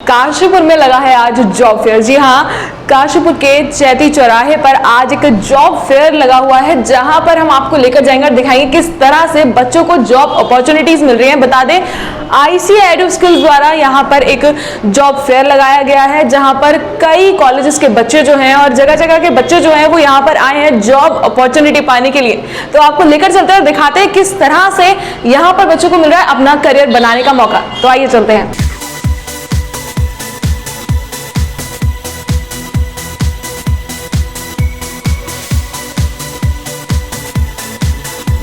काशीपुर में लगा है आज जॉब फेयर। जी हाँ, काशीपुर के चैती चौराहे पर आज एक जॉब फेयर लगा हुआ है, जहां पर हम आपको लेकर जाएंगे और दिखाएंगे किस तरह से बच्चों को जॉब अपॉर्चुनिटीज मिल रही हैं। बता दें, आईसीए एडु स्किल्स द्वारा यहां पर एक जॉब फेयर लगाया गया है, जहां पर कई कॉलेजेस के बच्चे जो हैं और जगह जगह के बच्चे जो हैं वो यहां पर आए हैं जॉब अपॉर्चुनिटी पाने के लिए। तो आपको लेकर चलते हैं और दिखाते हैं किस तरह से यहां पर बच्चों को मिल रहा है अपना करियर बनाने का मौका। तो आइए चलते हैं।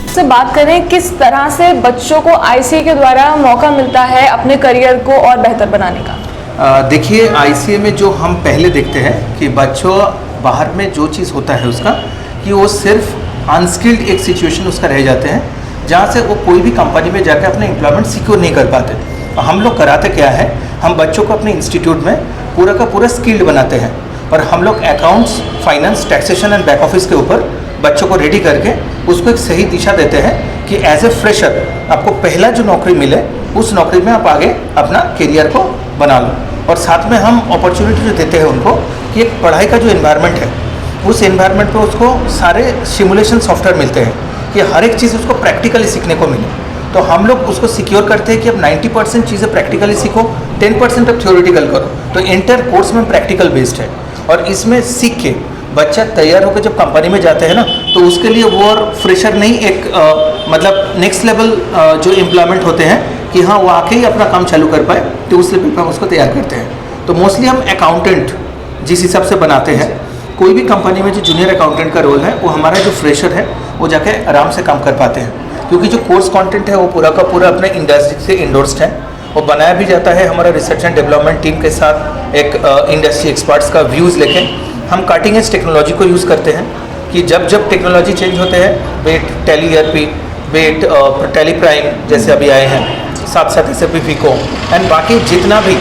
से बात करें किस तरह से बच्चों को आईसीए के द्वारा मौका मिलता है अपने करियर को और बेहतर बनाने का। देखिए, आईसीए में जो हम पहले देखते हैं कि बच्चों बाहर में जो चीज़ होता है उसका कि वो सिर्फ अनस्किल्ड एक सिचुएशन उसका रह जाते हैं, जहाँ से वो कोई भी कंपनी में जाकर अपने एम्प्लॉयमेंट सिक्योर नहीं कर पाते। हम लोग कराते क्या है, हम बच्चों को अपने इंस्टीट्यूट में पूरा का पूरा स्किल्ड बनाते हैं और हम लोग accounts, finance, taxation and back office के ऊपर बच्चों को रेडी करके उसको एक सही दिशा देते हैं कि एज ए फ्रेशर आपको पहला जो नौकरी मिले उस नौकरी में आप आगे अपना करियर को बना लो। और साथ में हम अपॉर्चुनिटी जो देते हैं उनको कि एक पढ़ाई का जो एनवायरनमेंट है उस एनवायरनमेंट पे उसको सारे सिमुलेशन सॉफ्टवेयर मिलते हैं कि हर एक चीज़ उसको प्रैक्टिकली सीखने को मिले। तो हम लोग उसको सिक्योर करते हैं कि अब 90% चीज़ें प्रैक्टिकली सीखो, 10% अब थ्योरेटिकल करो। तो इंटर कोर्स में प्रैक्टिकल बेस्ड है और इसमें सीख के बच्चा तैयार होकर जब कंपनी में जाते हैं ना, तो उसके लिए वो और फ्रेशर नहीं, एक मतलब नेक्स्ट लेवल जो एम्प्लॉयमेंट होते हैं कि हाँ वो आके ही अपना काम चालू कर पाए, तो उस लेवल पर हम उसको तैयार करते हैं। तो मोस्टली हम अकाउंटेंट जिस हिसाब से बनाते हैं, कोई भी कंपनी में जो जूनियर अकाउंटेंट का रोल है वो हमारा जो फ्रेशर है वो जाके आराम से काम कर पाते हैं, क्योंकि जो कोर्स कंटेंट है वो पूरा का पूरा अपने इंडस्ट्री से इंडोर्स्ड है। वो बनाया भी जाता है हमारा रिसर्च एंड डेवलपमेंट टीम के साथ एक इंडस्ट्री एक्सपर्ट्स का व्यूज़ लेके। हम कटिंग एज टेक्नोलॉजी को यूज़ करते हैं कि जब जब टेक्नोलॉजी चेंज होते हैं, with Tally ERP, with Tally Prime जैसे अभी आए हैं, साथ साथ SAP FICO एंड बाकी जितना भी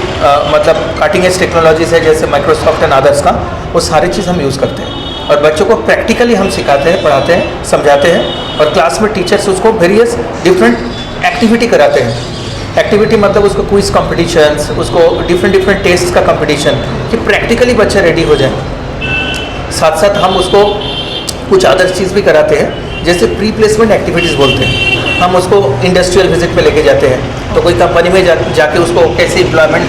मतलब कटिंग एज टेक्नोलॉजीज है जैसे माइक्रोसॉफ्ट एंड अदर्स का, वो सारी चीज़ हम यूज़ करते हैं और बच्चों को प्रैक्टिकली हम सिखाते हैं, पढ़ाते हैं, समझाते हैं और क्लास में टीचर्स उसको वेरियस डिफरेंट एक्टिविटी कराते हैं। एक्टिविटी मतलब उसको क्विज कॉम्पिटिशन्स, उसको डिफरेंट टेस्ट का कंपटीशन, कि प्रैक्टिकली बच्चे रेडी हो जाए। साथ साथ हम उसको कुछ अदर चीज़ भी कराते हैं, जैसे प्री प्लेसमेंट एक्टिविटीज़ बोलते हैं। हम उसको इंडस्ट्रियल विजिट पे लेके जाते हैं, तो कोई कंपनी में जाके उसको कैसे एम्प्लॉयमेंट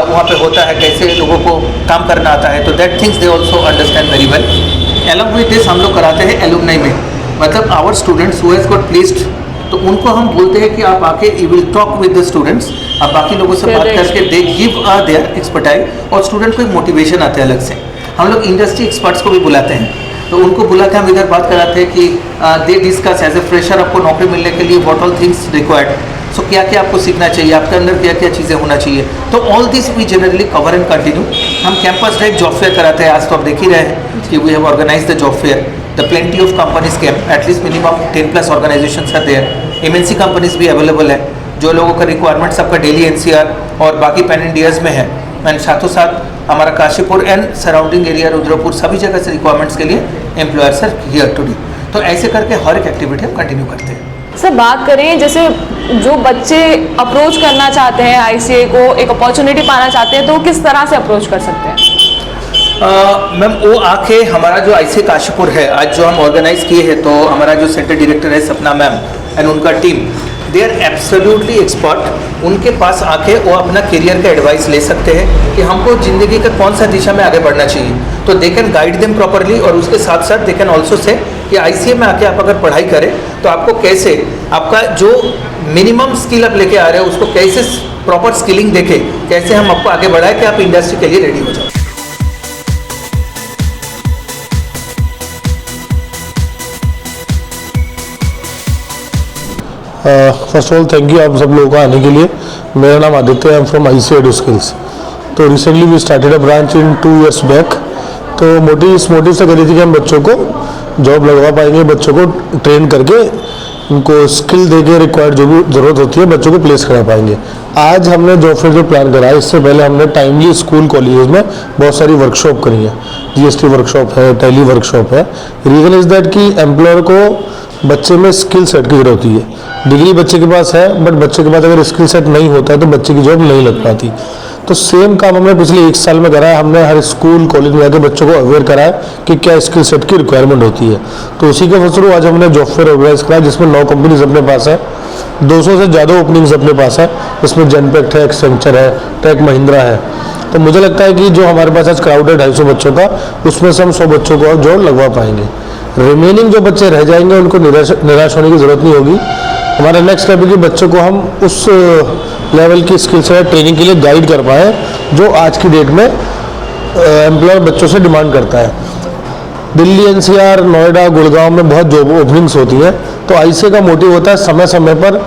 वहाँ पे होता है, कैसे लोगों को काम करना आता है, तो that things they also understand very well. Along with this हम लोग कराते हैं एलुमनाई में, मतलब our students who has got placed, तो उनको हम बोलते हैं कि आप आके you will talk with the students, आप बाकी लोगों से बात करके दे गिव देयर एक्सपर्टाइज और स्टूडेंट को एक मोटिवेशन आता है अलग से। हम लोग इंडस्ट्री एक्सपर्ट्स को भी बुलाते हैं, तो उनको बुलाते हैं, हम इधर बात कराते हैं कि they discuss as a fresher आपको नौकरी मिलने के लिए what all things required, so क्या क्या आपको सीखना चाहिए, आपके अंदर क्या क्या चीज़ें होना चाहिए। तो all this we generally cover and continue. हम कैंपस ड्राइव जॉब फेयर कराते हैं, आज तो आप देख ही रहे हैं कि we have organise the job fair, the plenty of companies came, atleast minimum 10+ organisations are there. MNC companies भी अवेलेबल है, जो लोगों का रिक्वायरमेंट सबका डेली NCR और बाकी पैन इंडियाज़ में है, एंड साथों साथ हमारा Kashipur and surrounding area Rudrapur सभी जगह से रिक्वायरमेंट्स के लिए employers are here to do. तो ऐसे करके हर एक एक्टिविटी हम कंटिन्यू करते हैं। सर, बात करें जैसे जो बच्चे अप्रोच करना चाहते हैं आईसीए को, एक अपॉर्चुनिटी पाना चाहते हैं, तो वो किस तरह से अप्रोच कर सकते हैं? मैम, वो आके हमारा जो आईसीए काशीपुर है आज जो हम ऑर्गेनाइज किए हैं, तो हमारा जो सेंटर डायरेक्टर है सपना मैम एंड उनका टीम, दे आर एब्सोल्युटली एक्सपर्ट। उनके पास आके वो अपना करियर का एडवाइस ले सकते हैं कि हमको ज़िंदगी का कौन सा दिशा में आगे बढ़ना चाहिए, तो they can guide them properly. और उसके साथ साथ दे कैन ऑल्सो से कि आईसीए में आके आप अगर पढ़ाई करें तो आपको कैसे आपका जो मिनिमम स्किल आप लेके आ रहे हो उसको कैसे प्रॉपर स्किलिंग देके कैसे हम आपको आगे बढ़ाएं कि आप इंडस्ट्री के लिए रेडी हो जाओ। First of all thank you आप सब लोगों को आने के लिए। मेरा नाम आदित्य है, I am from ICA edu skills. तो recently we started a branch in 2 years back. तो इस मोटिव से करी थी कि हम बच्चों को जॉब लगवा पाएंगे, बच्चों को ट्रेन करके उनको स्किल देके रिक्वायर्ड जो भी ज़रूरत होती है बच्चों को प्लेस करा पाएंगे। आज हमने जॉब फेयर जो प्लान करा है, इससे पहले हमने टाइमली स्कूल कॉलेजेस में बहुत सारी वर्कशॉप करी है, GST वर्कशॉप है, टैली वर्कशॉप है। रीज़न इज़ दैट कि एम्प्लॉयर को बच्चे में स्किल सेट की जरूरत होती है। डिग्री बच्चे के पास है, बट बच्चे के पास अगर स्किल सेट नहीं होता है तो बच्चे की जॉब नहीं लग पाती। तो सेम काम हमने पिछले 1 साल में करा है। हमने हर स्कूल कॉलेज में जाकर बच्चों को अवेयर कराया कि क्या स्किल सेट की रिक्वायरमेंट होती है। तो उसी के फलस्वरूप आज हमने जॉब फेयर ऑर्गेनाइज करा जिसमें 9 कंपनीज अपने पास है, 200 से ज़्यादा ओपनिंग्स अपने पास है। इसमें जनपेक्ट है, एक्सेंचर है, टेक महिंद्रा है। तो मुझे लगता है कि जो हमारे पास आज क्राउड है 250 बच्चों का, उसमें से हम 100 बच्चों को जॉब लगवा पाएंगे। रिमेनिंग जो बच्चे रह जाएंगे उनको निराश होने की ज़रूरत नहीं होगी। हमारा नेक्स्ट स्टेप है कि बच्चों को हम उस लेवल की स्किल से ट्रेनिंग के लिए गाइड कर पाएँ जो आज की डेट में एम्प्लॉयर बच्चों से डिमांड करता है। दिल्ली, एनसीआर, नोएडा, गुड़गांव में बहुत जॉब ओपनिंग्स होती हैं। तो आईसीए का मोटिव होता है समय समय पर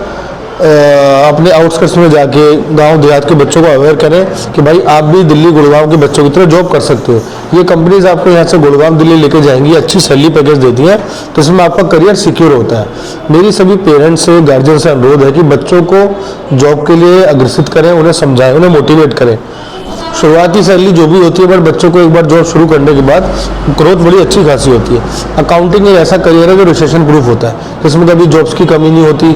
अपने आउटस्कर्ट्स में जाके गांव देहात के बच्चों को अवेयर करें कि भाई आप भी दिल्ली गुड़गांव के बच्चों की तरह जॉब कर सकते हो। ये कंपनीज आपको यहाँ से गुड़गांव दिल्ली लेके जाएंगी, अच्छी सैलरी पैकेज देती हैं, तो इसमें आपका करियर सिक्योर होता है। मेरी सभी पेरेंट्स से, गार्जियन से अनुरोध है कि बच्चों को जॉब के लिए अग्रसित करें, उन्हें समझाएं, उन्हें मोटिवेट करें। शुरुआती सैलरी जो भी होती है, बट बच्चों को एक बार जॉब शुरू करने के बाद ग्रोथ बड़ी अच्छी खासी होती है। अकाउंटिंग एक ऐसा करियर है जो रिसेशन प्रूफ होता है, जिसमें कभी जॉब्स की कमी नहीं होती।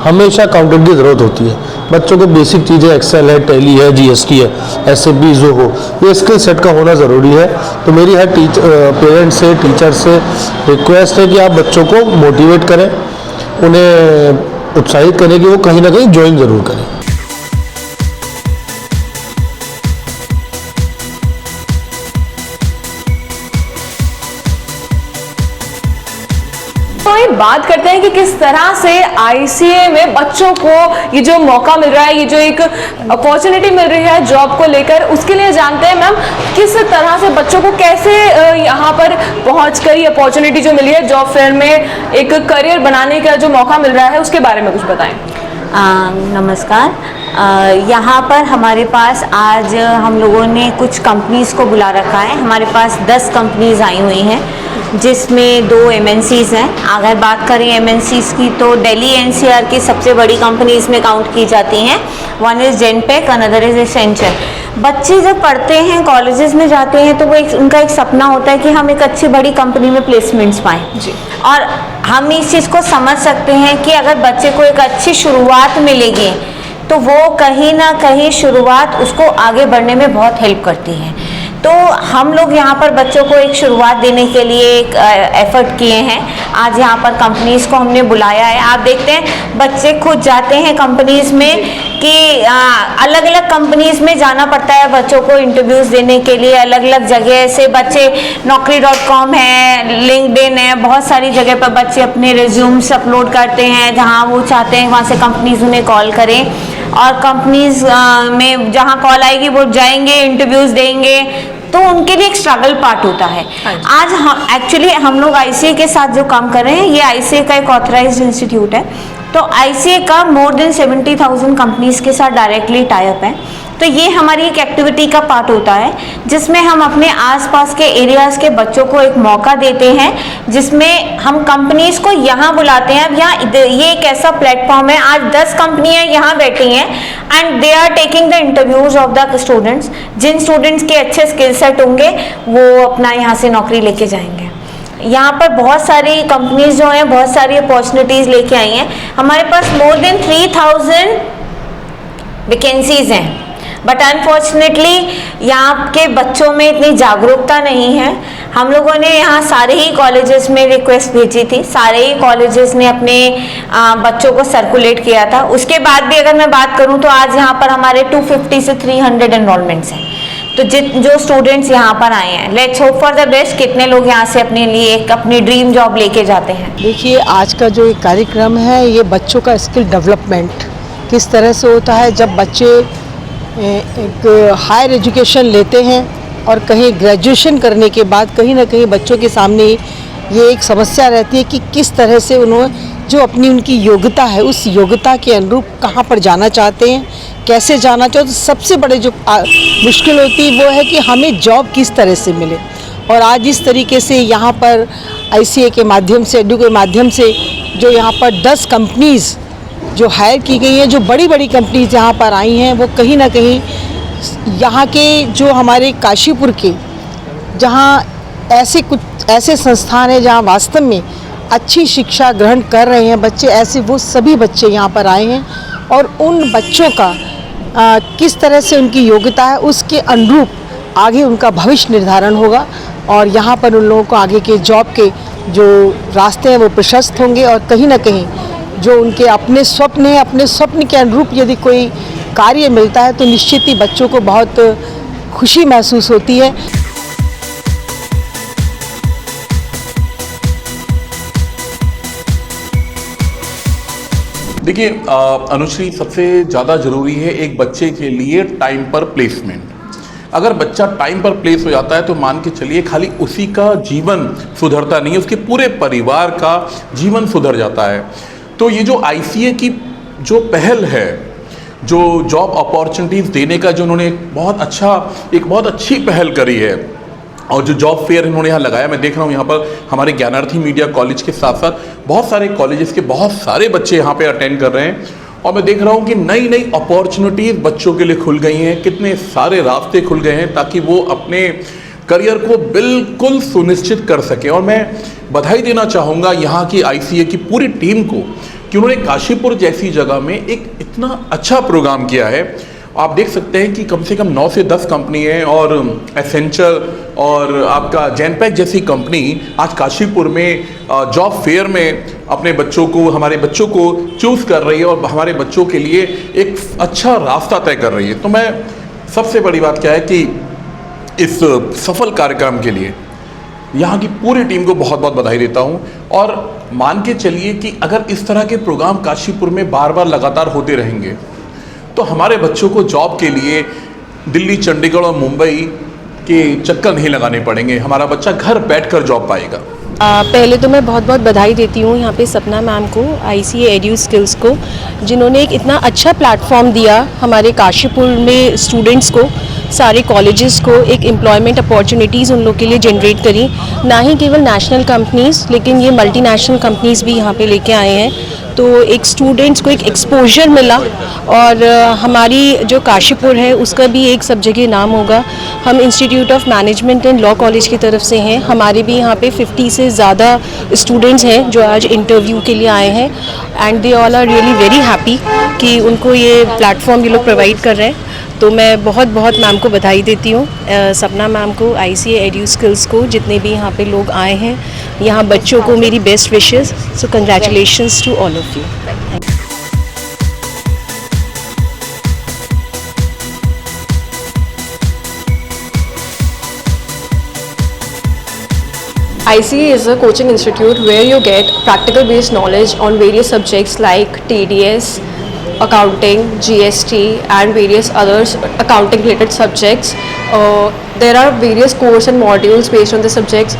हमेशा अकाउंटेंट की ज़रूरत होती है। बच्चों को बेसिक चीज़ें एक्सेल है, टैली है, जीएसटी है, एसएपी जो हो, ये स्किल सेट का होना ज़रूरी है। तो मेरी हर पेरेंट्स से, टीचर से रिक्वेस्ट है कि आप बच्चों को मोटिवेट करें, उन्हें उत्साहित करें कि वो कहीं ना कहीं ज्वाइन ज़रूर करें। तो ये बात करते हैं कि किस तरह से आईसीए में बच्चों को ये जो मौका मिल रहा है, ये जो एक अपॉर्चुनिटी मिल रही है जॉब को लेकर, उसके लिए जानते हैं मैम किस तरह से बच्चों को कैसे यहाँ पर पहुँचकर ये अपॉर्चुनिटी जो मिली है जॉब फेयर में एक करियर बनाने का जो मौका मिल रहा है, उसके बारे में कुछ बताएं। नमस्कार। यहाँ पर हमारे पास आज हम लोगों ने कुछ कंपनीज़ को बुला रखा है। हमारे पास 10 कंपनीज़ आई हुई हैं, जिसमें 2 MNCs हैं। अगर बात करें MNCs की तो दिल्ली एनसीआर की सबसे बड़ी कंपनीज़ में काउंट की जाती हैं। One is जेनपेक, another is Accenture. बच्चे जब पढ़ते हैं, कॉलेजेस में जाते हैं, तो वो उनका एक सपना होता है कि हम एक अच्छी बड़ी कंपनी में प्लेसमेंट्स पाएँ जी। और हम इस चीज़ को समझ सकते हैं कि अगर बच्चे को एक अच्छी शुरुआत मिलेगी तो वो कहीं ना कहीं शुरुआत उसको आगे बढ़ने में बहुत हेल्प करती है। तो हम लोग यहाँ पर बच्चों को एक शुरुआत देने के लिए एक एफर्ट किए हैं। आज यहाँ पर कंपनीज़ को हमने बुलाया है। आप देखते हैं बच्चे खुद जाते हैं कंपनीज़ में कि अलग अलग कंपनीज़ में जाना पड़ता है बच्चों को इंटरव्यूज़ देने के लिए। अलग अलग जगह से बच्चे naukri.com है, लिंक्डइन है, बहुत सारी जगह पर बच्चे अपने रिज्यूम्स अपलोड करते हैं। जहाँ वो चाहते हैं वहाँ से कंपनीज़ उन्हें कॉल करें, और कंपनीज़ में जहाँ कॉल आएगी वो जाएंगे, इंटरव्यूज़ देंगे। तो उनके लिए एक स्ट्रगल पार्ट होता है। आज हम एक्चुअली हम लोग आईसीए के साथ जो काम कर रहे हैं, ये आईसीए का एक ऑथराइज्ड इंस्टीट्यूट है। तो आईसीए का मोर देन 70,000 कंपनीज के साथ डायरेक्टली टाई अप है। तो ये हमारी एक एक्टिविटी का पार्ट होता है, जिसमें हम अपने आसपास के एरियाज़ के बच्चों को एक मौका देते हैं, जिसमें हम कंपनीज़ को यहाँ बुलाते हैं। अब यहाँ ये एक ऐसा प्लेटफॉर्म है, आज 10 कंपनियाँ यहाँ बैठी हैं and they are taking the interviews of the students. जिन स्टूडेंट्स के अच्छे स्किल सेट होंगे वो अपना यहाँ से नौकरी लेके जाएंगे। यहाँ पर बहुत सारी कंपनीज जो हैं बहुत सारी अपॉर्चुनिटीज़ लेके आई हैं। हमारे पास मोर देन 3000 वैकेंसीज हैं, बट अनफॉर्चुनेटली यहाँ के बच्चों में इतनी जागरूकता नहीं है। हम लोगों ने यहाँ सारे ही कॉलेजेस में रिक्वेस्ट भेजी थी, सारे ही कॉलेजेस ने अपने बच्चों को सर्कुलेट किया था। उसके बाद भी अगर मैं बात करूँ तो आज यहाँ पर हमारे 250 से 300 एनरोलमेंट्स हैं। तो जो स्टूडेंट्स यहाँ पर आए हैं, let's hope for the best. कितने लोग यहाँ से अपने लिए एक अपनी ड्रीम जॉब लेके जाते हैं। देखिए, आज का जो एक कार्यक्रम है, ये बच्चों का स्किल डेवलपमेंट किस तरह से होता है। जब बच्चे एक हायर एजुकेशन लेते हैं और कहीं ग्रेजुएशन करने के बाद कहीं ना कहीं बच्चों के सामने ये एक समस्या रहती है कि किस तरह से उन्होंने जो अपनी उनकी योग्यता है, उस योग्यता के अनुरूप कहाँ पर जाना चाहते हैं, कैसे जाना चाहते हैं। तो सबसे बड़े जो मुश्किल होती है वो है कि हमें जॉब किस तरह से मिले। और आज इस तरीके से यहाँ पर आईसीए के माध्यम से, एडू के माध्यम से जो यहाँ पर 10 कंपनीज़ जो हायर की गई हैं, जो बड़ी बड़ी कंपनीज यहाँ पर आई हैं, वो कहीं ना कहीं यहाँ के जो हमारे काशीपुर के जहाँ कुछ ऐसे संस्थान हैं जहाँ वास्तव में अच्छी शिक्षा ग्रहण कर रहे हैं बच्चे, ऐसे वो सभी बच्चे यहाँ पर आए हैं। और उन बच्चों का किस तरह से उनकी योग्यता है उसके अनुरूप आगे उनका भविष्य निर्धारण होगा और यहाँ पर उन लोगों को आगे के जॉब के जो रास्ते हैं वो प्रशस्त होंगे और कहीं ना कहीं जो उनके अपने स्वप्न हैं, अपने स्वप्न के अनुरूप यदि कोई कार्य मिलता है तो निश्चित ही बच्चों को बहुत खुशी महसूस होती है। देखिए अनुश्री, सबसे ज़्यादा ज़रूरी है एक बच्चे के लिए टाइम पर प्लेसमेंट। अगर बच्चा टाइम पर प्लेस हो जाता है तो मान के चलिए खाली उसी का जीवन सुधरता नहीं है, उसके पूरे परिवार का जीवन सुधर जाता है। तो ये जो ICA की जो पहल है, जो जॉब अपॉर्चुनिटीज़ देने का जो उन्होंने एक बहुत अच्छी पहल करी है और जो जॉब फेयर इन्होंने यहाँ लगाया, मैं देख रहा हूँ यहाँ पर हमारे ज्ञानार्थी मीडिया कॉलेज के साथ साथ बहुत सारे कॉलेजेस के बहुत सारे बच्चे यहाँ पे अटेंड कर रहे हैं और मैं देख रहा हूँ कि नई नई अपॉर्चुनिटीज़ बच्चों के लिए खुल गई हैं, कितने सारे रास्ते खुल गए हैं ताकि वो अपने करियर को बिल्कुल सुनिश्चित कर सकें। और मैं बधाई देना चाहूँगा यहाँ की ICA की पूरी टीम को कि उन्होंने काशीपुर जैसी जगह में एक इतना अच्छा प्रोग्राम किया है। आप देख सकते हैं कि कम से कम 9 से 10 कंपनी है और एसेंचर और आपका जैनपैक जैसी कंपनी आज काशीपुर में जॉब फेयर में अपने बच्चों को, हमारे बच्चों को चूज़ कर रही है और हमारे बच्चों के लिए एक अच्छा रास्ता तय कर रही है। तो मैं सबसे बड़ी बात क्या है कि इस सफल कार्यक्रम के लिए यहाँ की पूरी टीम को बहुत बहुत बधाई देता हूँ और मान के चलिए कि अगर इस तरह के प्रोग्राम काशीपुर में बार बार लगातार होते रहेंगे तो हमारे बच्चों को जॉब के लिए दिल्ली, चंडीगढ़ और मुंबई के चक्कर नहीं लगाने पड़ेंगे, हमारा बच्चा घर बैठकर जॉब पाएगा। पहले तो मैं बहुत बहुत बधाई देती हूँ यहाँ पे सपना मैम को, ICA एड्यू स्किल्स को, जिन्होंने एक इतना अच्छा प्लेटफॉर्म दिया हमारे काशीपुर में स्टूडेंट्स को, सारे कॉलेजेस को एक एम्प्लॉयमेंट अपॉर्चुनिटीज़ उन लोग के लिए जनरेट करी। ना ही केवल नेशनल कंपनीज़ लेकिन ये मल्टीनेशनल कंपनीज़ भी यहाँ पे लेके आए हैं, तो एक स्टूडेंट्स को एक एक्सपोजर मिला और हमारी जो काशीपुर है उसका भी एक सब जगह नाम होगा। हम institute of management and law college की तरफ से हैं, हमारे भी यहाँ पे 50 से ज़्यादा स्टूडेंट्स हैं जो आज इंटरव्यू के लिए आए हैं and they all are really very happy कि उनको ये प्लेटफॉर्म ये लोग प्रोवाइड कर रहे हैं। तो मैं बहुत बहुत मैम को बधाई देती हूँ, सपना मैम को, ICA एड्यू स्किल्स को, जितने भी यहाँ पे लोग आए हैं, यहाँ बच्चों को मेरी best wishes. So congratulations to all of you. ICA is a coaching institute where you get practical based knowledge on various subjects like TDS, accounting, GST and various others accounting related subjects. There are various course and modules based on the subjects.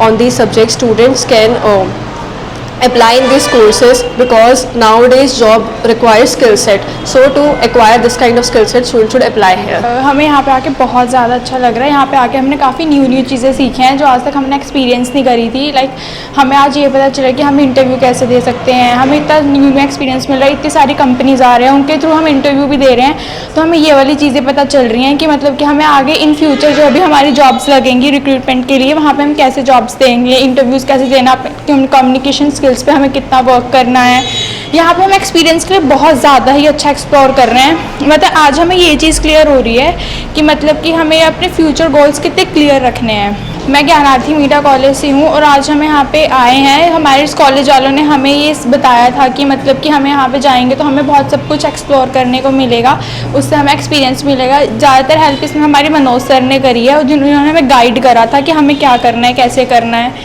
On these subjects students can apply in these courses because nowadays job requires skill set, so to acquire this kind of skill set students should apply here. हमें यहाँ पे आके बहुत ज़्यादा अच्छा लग रहा है। यहाँ पे आके हमने काफ़ी न्यू चीज़ें सीखी हैं जो आज तक हमने एक्सपीरियंस नहीं करी थी। लाइक हमें आज ये पता चला कि हम इंटरव्यू कैसे दे सकते हैं, हमें इतना न्यू एक्सपीरियंस मिल रहा है, इतनी सारी कंपनीज आ रहे हैं उनके थ्रू हम इंटरव्यू भी दे रहे हैं, तो हमें ये वाली चीज़ें पता चल रही हैं कि मतलब कि हमें आगे इन फ्यूचर जो अभी हमारी जॉब्स लगेंगी रिक्रूटमेंट के लिए, वहाँ पर हम कैसे जॉब्स देंगे, इंटरव्यूज़ कैसे देना, कम्युनिकेशन स्किल्स पे हमें कितना वर्क करना है। यहाँ पे हम एक्सपीरियंस के लिए बहुत ज़्यादा ही अच्छा एक्सप्लोर कर रहे हैं। मतलब आज हमें ये चीज़ क्लियर हो रही है कि मतलब कि हमें अपने फ्यूचर गोल्स कितने क्लियर रखने हैं। मैं ज्ञानार्थी मीडिया कॉलेज से हूँ और आज हम यहाँ पे आए हैं, हमारे इस कॉलेज वालों ने हमें ये बताया था कि मतलब कि हमें यहाँ पे जाएंगे तो हमें बहुत सब कुछ एक्सप्लोर करने को मिलेगा, उससे हमें एक्सपीरियंस मिलेगा। ज़्यादातर हेल्प इसमें हमारे मनोज सर ने करी है, जिन्होंने हमें गाइड करा था कि हमें क्या करना है, कैसे करना है।